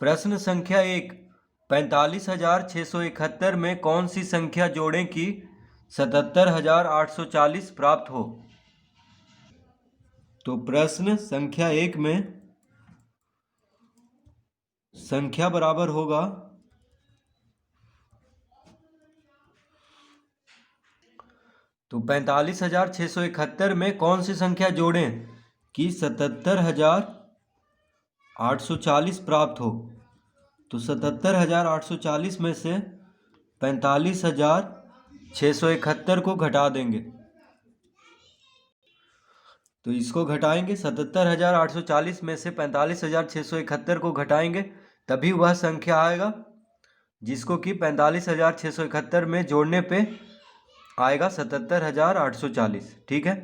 प्रश्न संख्या 1, 45,671 में कौन सी संख्या जोड़ें कि 77,840 प्राप्त हो। तो प्रश्न संख्या 1 में संख्या बराबर होगा तो 45,671 में कौन सी संख्या जोड़ें कि 77,840 प्राप्त हो। तो 77,840 में से 45,671 को घटा देंगे। तो इसको घटाएंगे, 77,840 में से 45,671 को घटाएंगे तभी वह संख्या आएगा जिसको कि 45,671 में जोड़ने पे आएगा 77,840। ठीक है,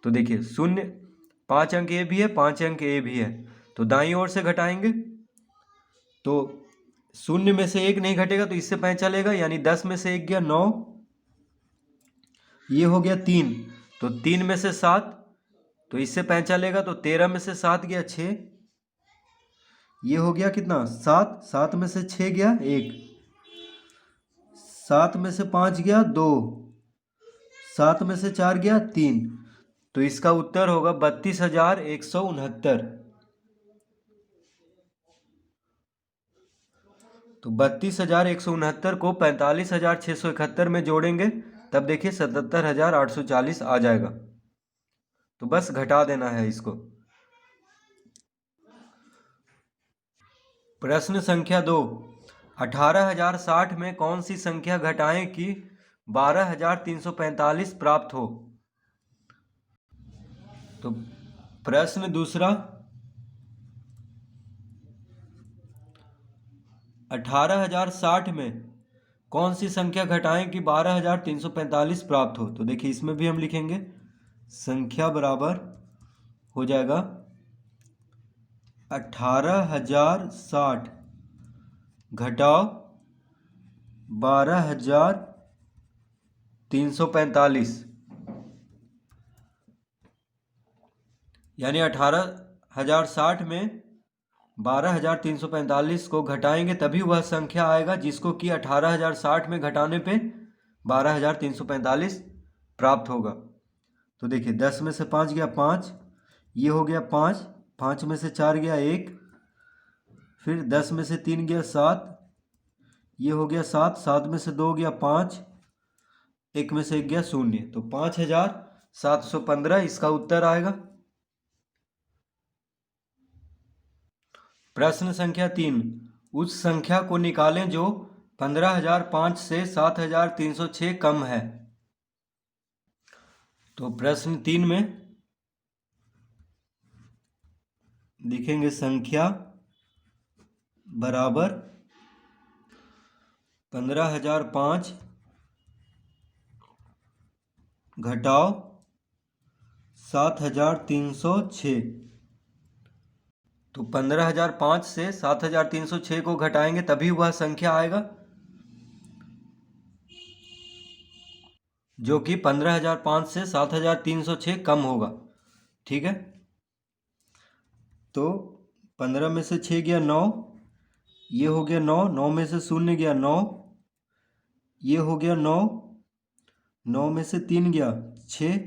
तो देखिए 0 5 अंक ए भी है, 5 अंक ए भी है, तो दाईं ओर से घटाएंगे तो 0 में से 1 नहीं घटेगा तो इससे 5 चलेगा, यानी 10 में से 1 गया 9, ये हो गया 3, तो 3 में से 7 तो इससे 5 चलेगा, तो 13 में से 7 गया 6, ये हो गया कितना 7, 7 में से 6 गया 1, 7 में से 5 गया 2, 7 में से 4 गया 3, तो इसका उत्तर होगा 32,169। तो 32,169 को 45,671 में जोड़ेंगे तब देखिए 77,840 आ जाएगा। तो बस घटा देना है इसको। प्रश्न संख्या 2, 18,060 में कौन सी संख्या घटाएं कि 12,345 प्राप्त हो। तो प्रश्न दूसरा, 18,060 में कौन सी संख्या घटाएं कि 12,345 प्राप्त हो। तो देखिए इसमें भी हम लिखेंगे संख्या बराबर हो जाएगा 18,060 घटाओ 12,345, यानी 18,060 में 12,345 को घटाएंगे तभी वह संख्या आएगा जिसको कि 18,060 में घटाने पे 12,345 प्राप्त होगा। तो देखिए 10 में से 5 गया 5, ये हो गया 5, 5 में से 4 गया 1, फिर 10 में से 3 गया 7, ये हो गया 7, 7 में से 2 गया 5, 1 में से 1 गया 0, तो 5,715 इसका उत्तर आएगा। प्रश्न संख्या 3, उस संख्या को निकालें जो 15,005 से 7,306 कम है। तो प्रश्न 3 में लिखेंगे संख्या बराबर 15,005 घटाओ 7,306। तो 15,005 से 7,306 को घटाएंगे तभी वह संख्या आएगा जो कि 15,005 से 7,306 कम होगा। ठीक है, तो 15 में से 6 गया 9, ये हो गया 9, 9 में से 0 गया 9, ये हो गया 9, 9 में से 3 गया 6,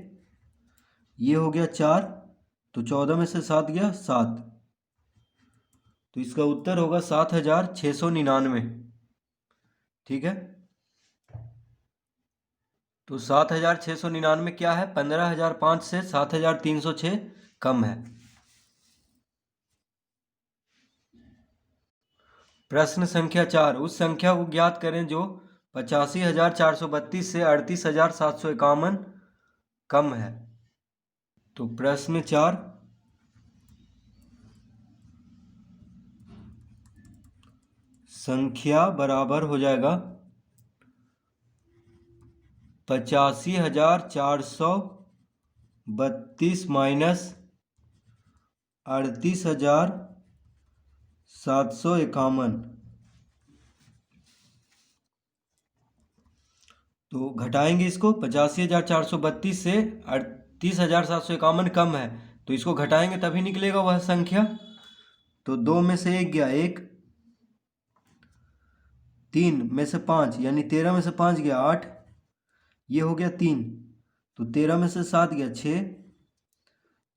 ये हो गया 4, तो 14 में से 7 गया 7, तो इसका उत्तर होगा 7,699। ठीक है, तो 7,699 क्या है, 15,005 से 7,306 कम है। प्रश्न संख्या 4, उस संख्या को ज्ञात करें जो 85,432 से 38,751 कम है। तो प्रश्न 4, संख्या बराबर हो जाएगा 85,432 माइनस 38,751। तो घटाएंगे इसको, 85,432 से 38,751 कम है तो इसको घटाएंगे तभी निकलेगा वह संख्या। तो 2 में से 1 गया 1, 3 में से 5 यानी 13 में से 5 गया 8, ये हो गया 3, तो 13 में से 7 गया 6,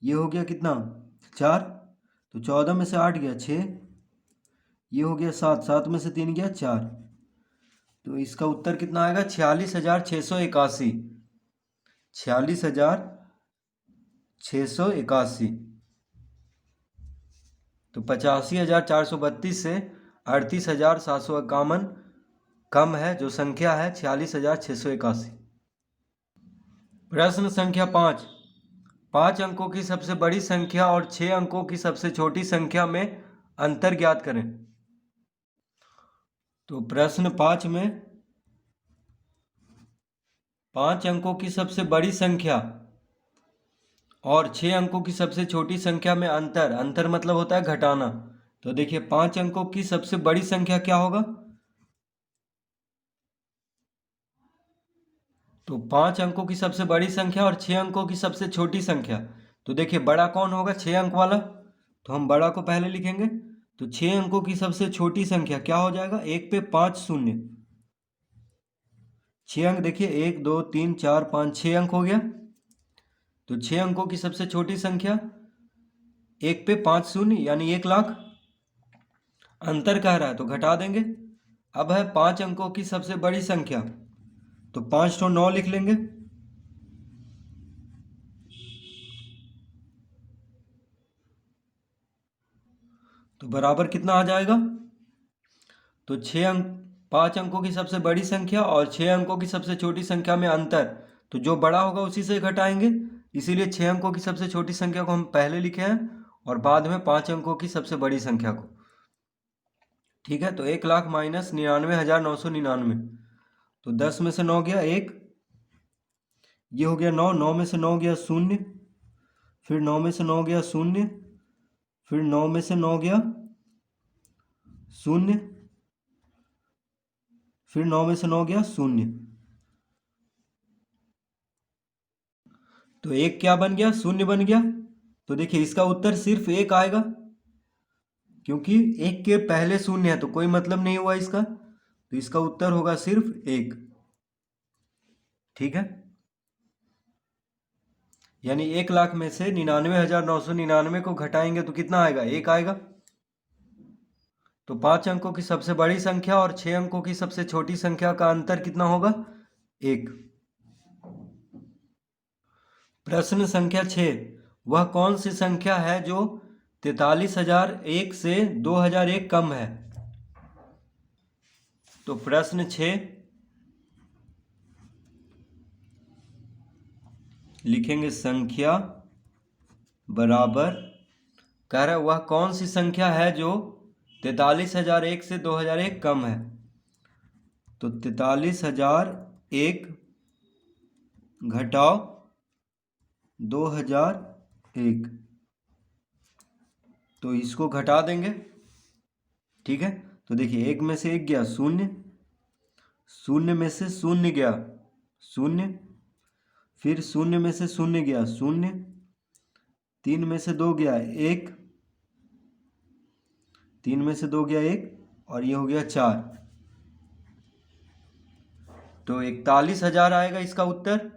ये हो गया कितना 4, तो 14 में से 8 गया 6, ये हो गया 7, 7 में से 3 गया 4, तो इसका उत्तर कितना आएगा 46,681, 46,681। तो 85,432 से 38,751 कम है, जो संख्या है 46,681। प्रश्न संख्या 5, 5 अंकों की सबसे बड़ी संख्या और 6 अंकों की सबसे छोटी संख्या में अंतर ज्ञात करें। तो प्रश्न 5 में 5 अंकों की सबसे बड़ी संख्या और 6 अंकों की सबसे छोटी संख्या में अंतर, अंतर मतलब होता है घटाना। तो देखिए 5 अंकों की सबसे बड़ी संख्या क्या होगा, तो 5 अंकों की सबसे बड़ी संख्या और 6 अंकों की सबसे छोटी संख्या। तो देखिए बड़ा कौन होगा 6 अंक वाला, तो हम बड़ा को पहले लिखेंगे। तो 6 अंकों की सबसे छोटी संख्या क्या हो जाएगा, 1 पे 5 शून्य, 6 अंक देखिए 1 2 3 4 5 6 अंक हो गया। तो 6 अंकों की सबसे छोटी संख्या 1 पे 5 शून्य यानी 1,00,000, अंतर कह रहा है तो घटा देंगे। अब है 5 अंकों की सबसे बड़ी संख्या, तो 5 तो 9 लिख लेंगे, तो बराबर कितना आ जाएगा, तो 6 अंक 5 अंकों की सबसे बड़ी संख्या और 6 अंकों की सबसे छोटी संख्या में अंतर, तो जो बड़ा होगा उसी से घटाएंगे, इसीलिए 6 अंकों की सबसे छोटी संख्या को हम पहले लिखे हैं और बाद में 5 अंकों की सबसे बड़ी संख्या को। ठीक है, तो 1,00,000 माइनस 99,999, तो 10 में से 9 गया 1, ये हो गया 9, 9 में से 9 गया 0, फिर 9 में से 9 गया 0, फिर 9 में से 9 गया 0, फिर 9 में से 9 गया 0, तो 1 क्या बन गया 0 बन गया। तो देखिए इसका उत्तर सिर्फ 1 आएगा, क्योंकि 1 के पहले 0 है तो कोई मतलब नहीं हुआ इसका, तो इसका उत्तर होगा सिर्फ 1। ठीक है, यानी 1,00,000 में से 99,999 को घटाएंगे तो कितना आएगा, 1 आएगा। तो 5 अंकों की सबसे बड़ी संख्या और 6 अंकों की सबसे छोटी संख्या का अंतर कितना होगा, 1। प्रश्न संख्या 6, वह कौन सी संख्या है जो 43,001 से 2,001 कम है। तो प्रश्न 6 लिखेंगे संख्या बराबर, कह रहा है वह कौन सी संख्या है जो 43,001 से 2,001 कम है। तो 43,001 घटाओ 2,001, तो इसको घटा देंगे। ठीक है, तो देखिए 1 में से 1 गया 0, 0 में से 0 गया 0, फिर 0 में से 0 गया 0, 3 में से 2 गया 1, 3 में से 2 गया 1, और ये हो गया 4, तो 41,000 आएगा इसका उत्तर।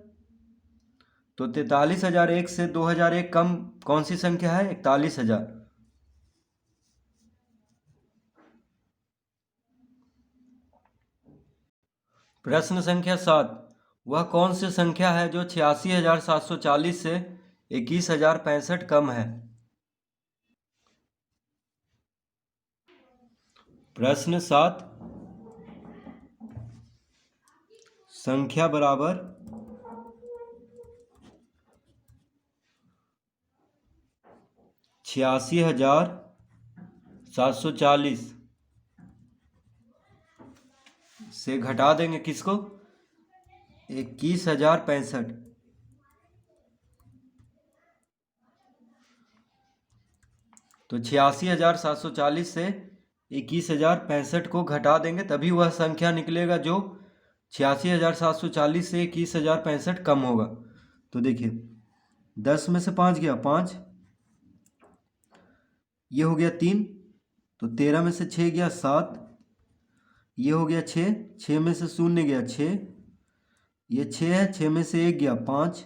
तो 43,001 से 2,001 कम कौन सी संख्या है, 41,000। प्रश्न संख्या 7, वह कौन सी संख्या है जो 86,740 से 21,065 कम है। प्रश्न 7, संख्या बराबर 86,740 से घटा देंगे किसको, 21,065। तो 86,740 से 21,065 को घटा देंगे तभी वह संख्या निकलेगा जो 86,740 से 21,065 कम होगा। तो देखिए 10 में से 5 गया 5, ये हो गया 3, तो 13 में से 6 गया 7, ये हो गया 6, 6 में से 0 गया 6, ये 6 है, 6 में से 1 गया 5,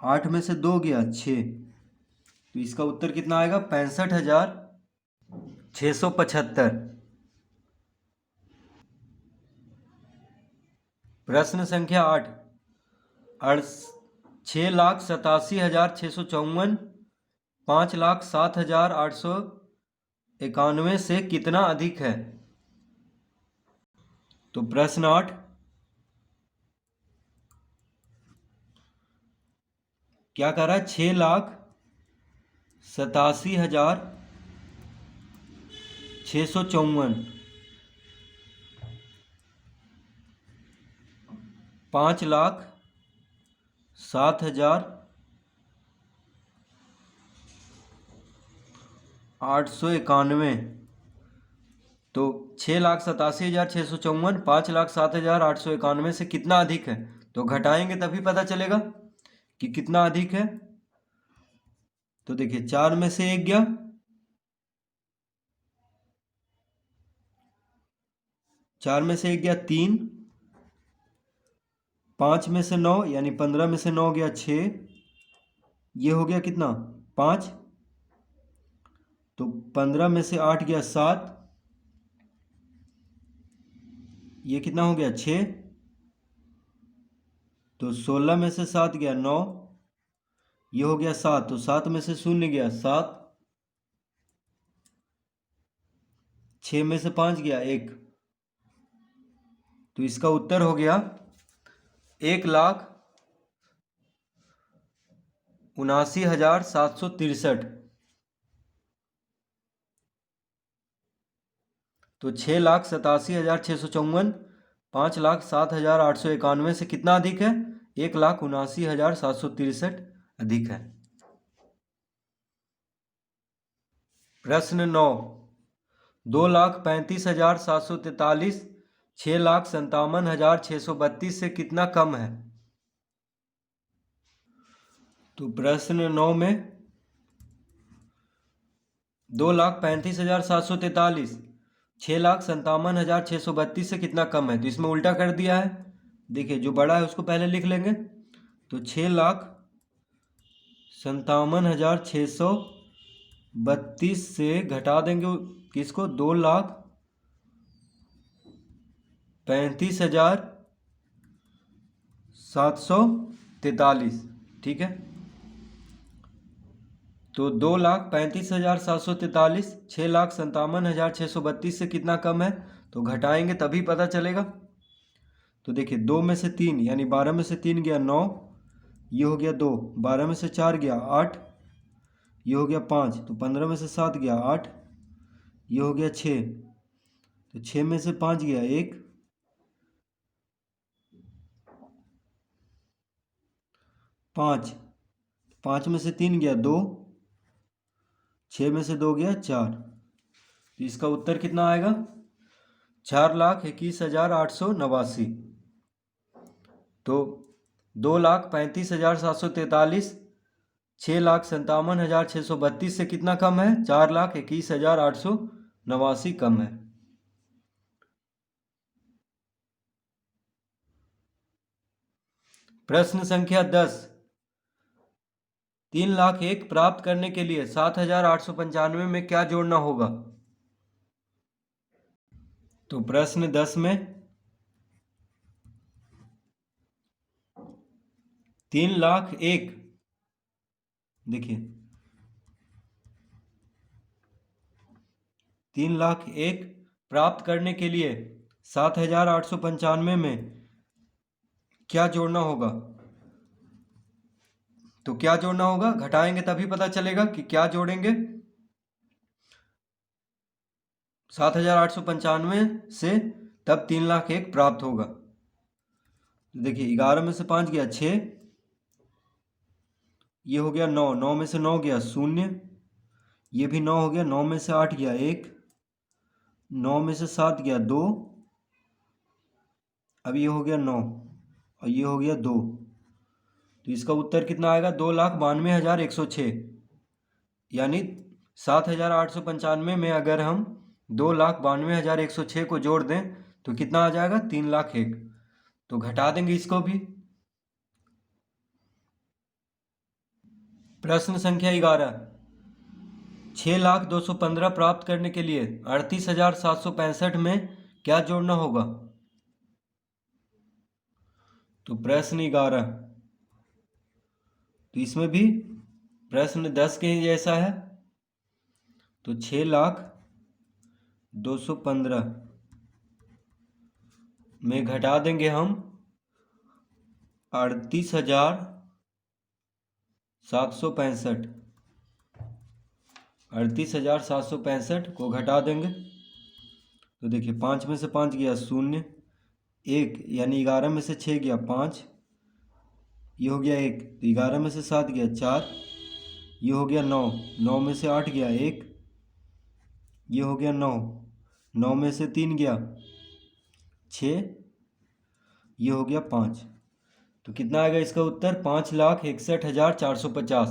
8 में से 2 गया 6। तो इसका उत्तर कितना आएगा? 65,675। प्रश्न संख्या 8, 6,87,654 5,07,891 से कितना अधिक है? तो प्रश्न 8, क्या कह रहा है? 6,87,654 5,07,891। तो 6,87,654 5,07,891 से कितना अधिक है? तो घटाएंगे तभी पता चलेगा कि कितना अधिक है। तो देखिए 4 में से 1 गया, 4 में से 1 गया 3, 5 में से 9 यानी 15 में से 9 गया 6, ये हो गया कितना? 5। तो 15 में से 8 गया 7, ये कितना हो गया? 6। तो 16 में से 7 गया 9, ये हो गया 7। तो 7 में से 0 गया 7, 6 में से 5 गया 1। तो इसका उत्तर हो गया 1,79,763। तो 6,87,654 5,07,891 से कितना अधिक है? 1,79,763 अधिक है। प्रश्न 9, 2,35,743 6,57,632 से कितना कम है? तो प्रश्न 9 में 2,35,743 6,57,632 से कितना कम है? तो इसमें उल्टा कर दिया है। देखिए जो बड़ा है उसको पहले लिख लेंगे। तो 6,57,632 से घटा देंगे किसको? 2,35,743। ठीक है। तो 2,35,743 6,57,632 से कितना कम है? तो घटाएंगे तभी पता चलेगा। तो देखिए 2 में से 3 यानी 12 में से 3 गया 9, ये हो गया 2, 12 में से 4 गया 8, ये हो गया 5। तो 15 में से 7 गया 8, ये हो गया 6। तो 6 में से 5 गया 1, 5, 5 में से 3 गया 2, 6 में से 2 गया 4। तो इसका उत्तर कितना आएगा? 4,21,889। तो 2,35,743 6,57,632 से कितना कम है? 4,21,889 कम है। प्रश्न संख्या 10, 3,01,000 प्राप्त करने के लिए 7,895 में क्या जोड़ना होगा? तो प्रश्न 10 में 3,01,000, देखिए 3,01,000 प्राप्त करने के लिए 7,895 में क्या जोड़ना होगा? तो क्या जोड़ना होगा? घटाएंगे तभी पता चलेगा कि क्या जोड़ेंगे। 7,895 से तब 3,01,000 प्राप्त होगा। तो देखिए 11 में से 5 गया 6, ये हो गया 9, 9 में से 9 गया 0, ये भी 9 हो गया, 9 में से 8 गया 1, 9 में से 7 गया 2, अब ये हो गया 9 और ये हो गया 2। तो इसका उत्तर कितना आएगा? 2,92,106। यानी 7,895 में अगर हम 2,92,106 को जोड़ दें तो कितना आ जाएगा? 3,01,000। तो घटा देंगे इसको भी। प्रश्न संख्या 11, 6,02,15 प्राप्त करने के लिए 38,765 में क्या जोड़ना होगा? तो प्रश्न 11, तो इसमें भी प्रश्न 10 के ही जैसा है। तो 6,02,15 में घटा देंगे हम 38,765। 38,765 को घटा देंगे तो देखिए 5 में से 5 गया 0, 1 यानी 11 में से 6 गया 5, ये हो गया 1, तो 11 में से 7 गया 4, ये हो गया 9, 9 में से 8 गया 1, ये हो गया 9, 9 में से 3 गया 6, ये हो गया 5। तो कितना आएगा इसका उत्तर? 5,61,450।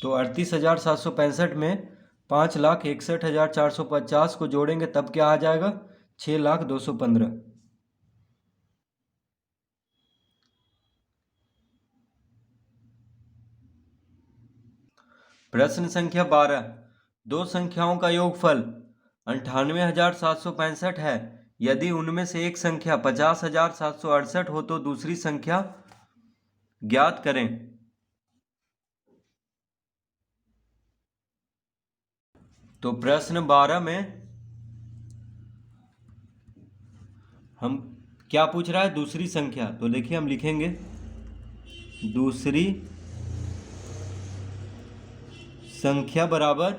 तो 38,765 में 5,61,450 को जोड़ेंगे तब क्या आ जाएगा? 6,02,15। प्रश्न संख्या 12, दो संख्याओं का योगफल 98,765 है। यदि उनमें से एक संख्या 50,768 हो तो दूसरी संख्या ज्ञात करें। तो प्रश्न 12 में हम क्या पूछ रहा है? दूसरी संख्या। तो देखिए हम लिखेंगे दूसरी संख्या बराबर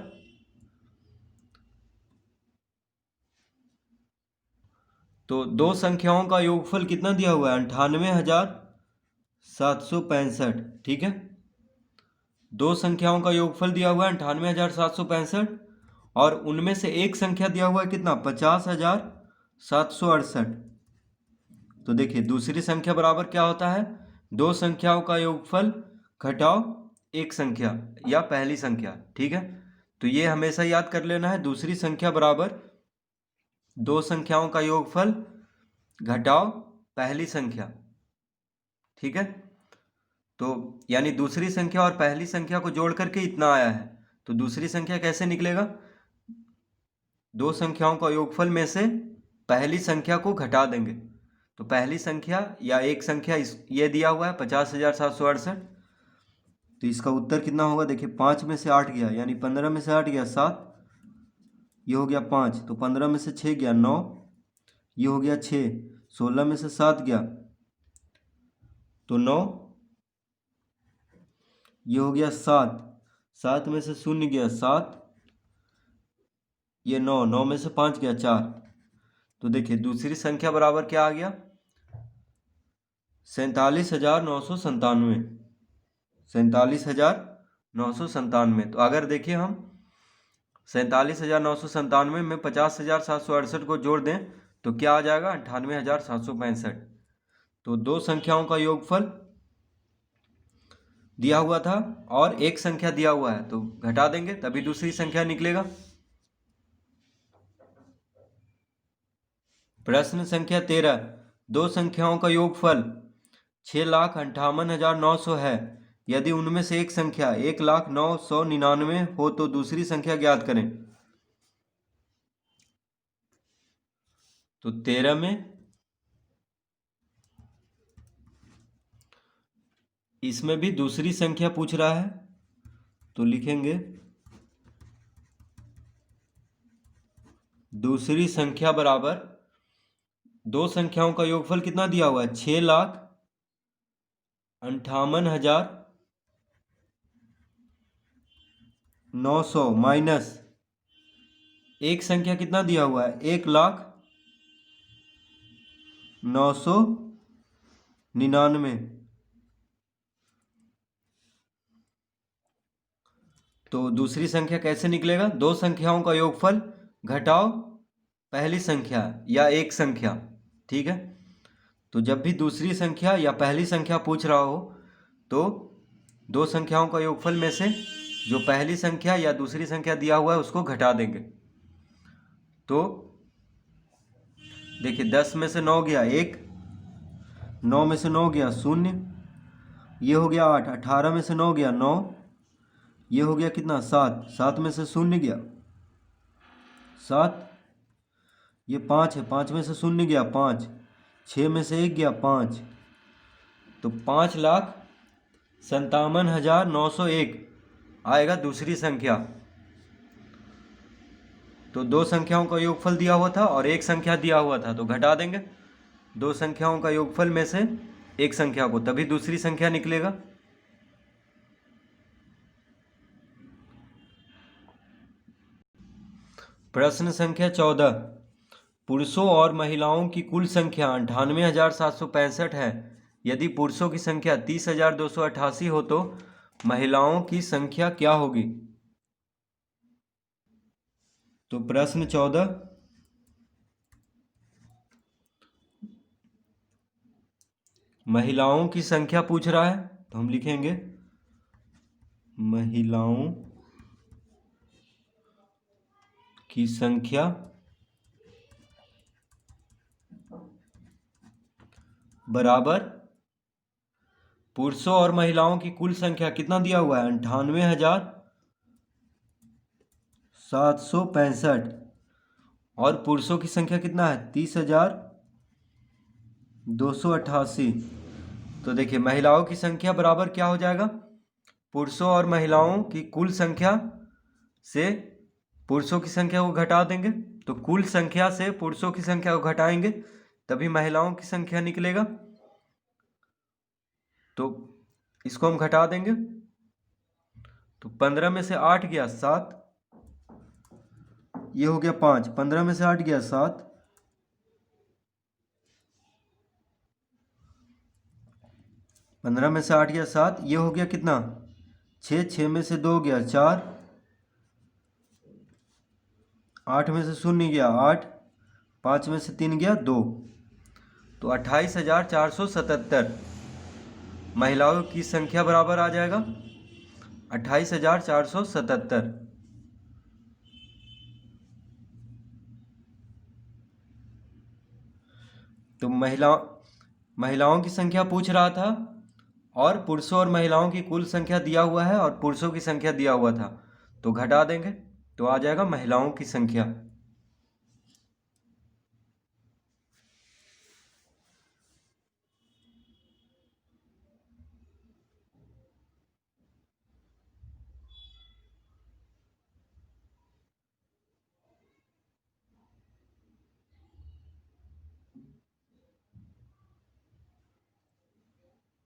तो दो संख्याओं का योगफल कितना दिया हुआ है? 98,765। ठीक है, दो संख्याओं का योगफल दिया हुआ है 98,765 और उनमें से एक संख्या दिया हुआ है कितना? 50,768। तो देखिए दूसरी संख्या बराबर क्या होता है? दो संख्याओं का योगफल घटाओ एक संख्या या पहली संख्या। ठीक है, तो ये हमेशा याद कर लेना है। दूसरी संख्या बराबर दो संख्याओं का योगफल घटाओ पहली संख्या। ठीक है, तो यानी दूसरी संख्या और पहली संख्या को जोड़ करके इतना आया है। तो दूसरी संख्या कैसे निकलेगा? दो संख्याओं का योगफल में से पहली संख्या को घटा देंगे। तो पहली संख्या या एक संख्या ये दिया हुआ है 50,768। तो इसका उत्तर कितना होगा? देखिए 5 में से 8 गया यानी 15 में से 8 गया 7, ये हो गया 5, तो 15 में से 6 गया 9, ये हो गया 6, 16 में से 7 गया तो 9, ये हो गया 7, 7 में से 0 गया 7, ये 9, 9 में से 5 गया 4। तो देखिए दूसरी संख्या बराबर क्या आ गया? 47,997। 47,997। तो अगर देखिए हम 47,997 में 50,768 को जोड़ दें तो क्या आ जाएगा? 98,765। तो दो संख्याओं का योगफल दिया हुआ था और एक संख्या दिया हुआ है तो घटा देंगे तभी दूसरी संख्या निकलेगा। प्रश्न संख्या 13, दो संख्याओं का योगफल 6,58,900 है। यदि उनमें से एक संख्या 1,09,99 हो तो दूसरी संख्या ज्ञात करें। तो 13 में इसमें भी दूसरी संख्या पूछ रहा है तो लिखेंगे दूसरी संख्या बराबर दो संख्याओं का योगफल कितना दिया हुआ है? 6,58,900 माइनस एक संख्या कितना दिया हुआ है? 1,09,99। तो दूसरी संख्या कैसे निकलेगा? दो संख्याओं का योगफल घटाओ पहली संख्या या एक संख्या। ठीक है, तो जब भी दूसरी संख्या या पहली संख्या पूछ रहा हो तो दो संख्याओं का योगफल में से जो पहली संख्या या दूसरी संख्या दिया हुआ है उसको घटा देंगे। तो देखिए 10 में से 9 गया 1, 9 में से 9 गया 0, ये हो गया 8, 18 में से 9 गया 9, ये हो गया कितना 7, 7 में से 0 गया 7, ये 5 है, 5 में से 0 गया 5, 6 में से 1 गया 5, तो 5,57,901 आएगा दूसरी संख्या। तो दो संख्याओं का योगफल दिया हुआ था और एक संख्या दिया हुआ था, तो घटा देंगे दो संख्याओं का योगफल में से एक संख्या को, तभी दूसरी संख्या निकलेगा। प्रश्न संख्या 14, पुरुषों और महिलाओं की कुल संख्या 98,765 है। यदि पुरुषों की संख्या 30,288 हो तो महिलाओं की संख्या क्या होगी? तो प्रश्न 14, महिलाओं की संख्या पूछ रहा है, तो हम लिखेंगे महिलाओं की संख्या बराबर पुरुषों और महिलाओं की कुल संख्या, कितना दिया हुआ है 98,765, और पुरुषों की संख्या कितना है 30,288। तो देखिए महिलाओं की संख्या बराबर क्या हो जाएगा, पुरुषों और महिलाओं की कुल संख्या से पुरुषों की संख्या को घटा देंगे, तो कुल संख्या से पुरुषों की संख्या को घटाएंगे तभी महिलाओं की संख्या निकलेगा। तो इसको हम घटा देंगे, तो 15 में से 8 गया 7, ये हो गया 5, 15 में से 8 गया 7, 15 में से 8 गया 7, ये हो गया कितना 6, 6 में से 2 गया 4, 8 में से 0 गया 8, 5 में से 3 गया 2, तो 28,477 महिलाओं की संख्या बराबर आ जाएगा 28,477। तो महिलाओं की संख्या पूछ रहा था और पुरुषों और महिलाओं की कुल संख्या दिया हुआ है और पुरुषों की संख्या दिया हुआ था, तो घटा देंगे तो आ जाएगा महिलाओं की संख्या।